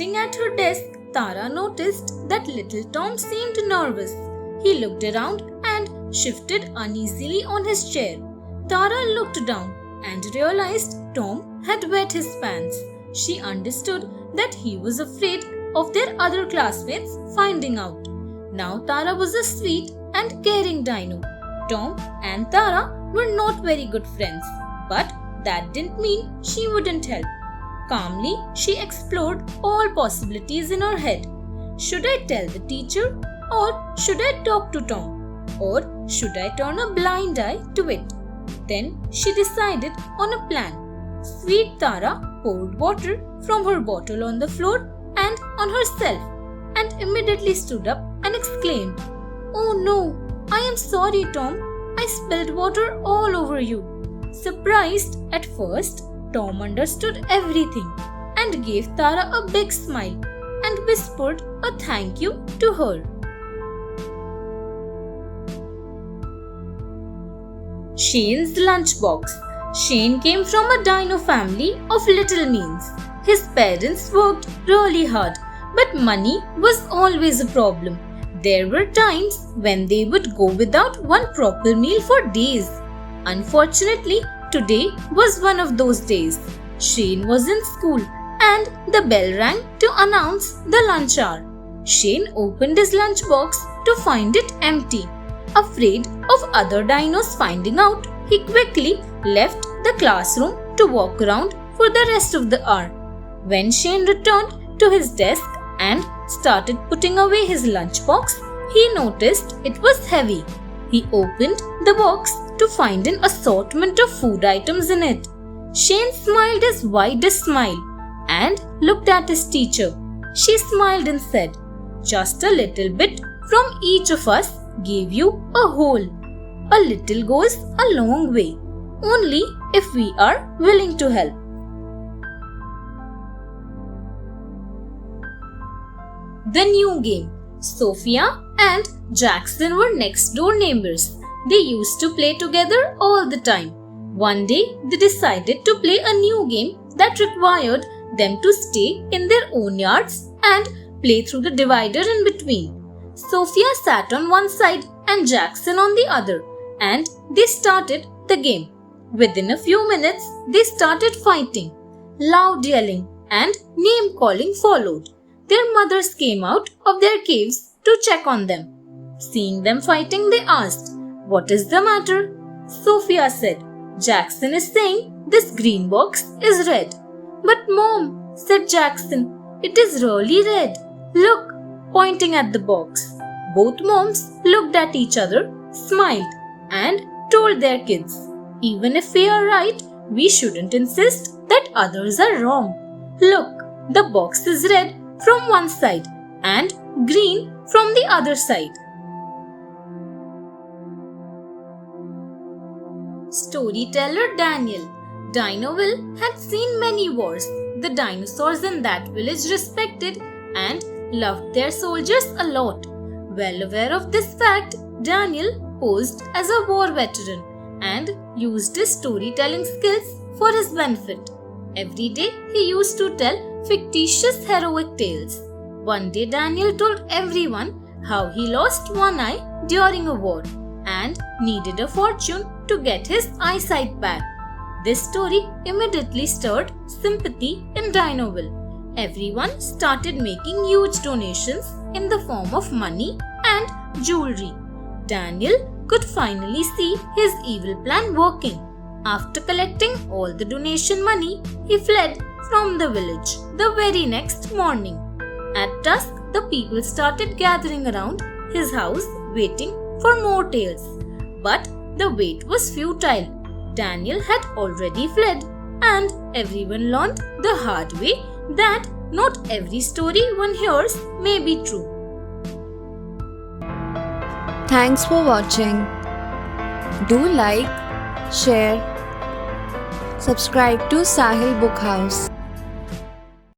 Sitting at her desk, Tara noticed that little Tom seemed nervous. He looked around and shifted uneasily on his chair. Tara looked down and realized Tom had wet his pants. She understood that he was afraid of their other classmates finding out. Now Tara was a sweet and caring dino. Tom and Tara were not very good friends, but that didn't mean she wouldn't help. Calmly, she explored all possibilities in her head. Should I tell the teacher? Or should I talk to Tom? Or should I turn a blind eye to it? Then she decided on a plan. Sweet Tara poured water from her bottle on the floor and on herself and immediately stood up and exclaimed, "Oh no, I am sorry, Tom. I spilled water all over you." Surprised at first, Tom understood everything and gave Tara a big smile and whispered a thank you to her. Shane's lunchbox. Shane came from a dino family of little means. His parents worked really hard, but money was always a problem. There were times when they would go without one proper meal for days. Unfortunately, today was one of those days. Shane was in school and the bell rang to announce the lunch hour. Shane opened his lunchbox to find it empty. Afraid of other dinos finding out, he quickly left the classroom to walk around for the rest of the hour. When Shane returned to his desk and started putting away his lunchbox, he noticed it was heavy. He opened the box to find an assortment of food items in it. Shane smiled his widest smile and looked at his teacher. She smiled and said, "Just a little bit from each of us gave you a whole. A little goes a long way, only if we are willing to help." The new game. Sophia and Jackson were next door neighbors. They used to play together all the time. One day, they decided to play a new game that required them to stay in their own yards and play through the divider in between. Sophia sat on one side and Jackson on the other, and they started the game. Within a few minutes, they started fighting. Loud yelling and name calling followed. Their mothers came out of their caves to check on them. Seeing them fighting, they asked, "What is the matter?" Sophia said, "Jackson is saying this green box is red." "But Mom," said Jackson, "it is really red. Look," pointing at the box. Both moms looked at each other, smiled, and told their kids, "Even if we are right, we shouldn't insist that others are wrong. Look, the box is red from one side and green from the other side." Storyteller Daniel. Dinoville had seen many wars. The dinosaurs in that village respected and loved their soldiers a lot. Well aware of this fact, Daniel posed as a war veteran and used his storytelling skills for his benefit. Every day he used to tell fictitious heroic tales. One day Daniel told everyone how he lost one eye during a war and needed a fortune to get his eyesight back. This story immediately stirred sympathy in Dinoville. Everyone started making huge donations in the form of money and jewelry. Daniel could finally see his evil plan working. After collecting all the donation money, he fled from the village the very next morning. At dusk, the people started gathering around his house waiting for more tales. But the wait was futile. Daniel had already fled, and everyone learned the hard way that not every story one hears may be true. Thanks for watching. Do like, share, subscribe to Sahil Book House.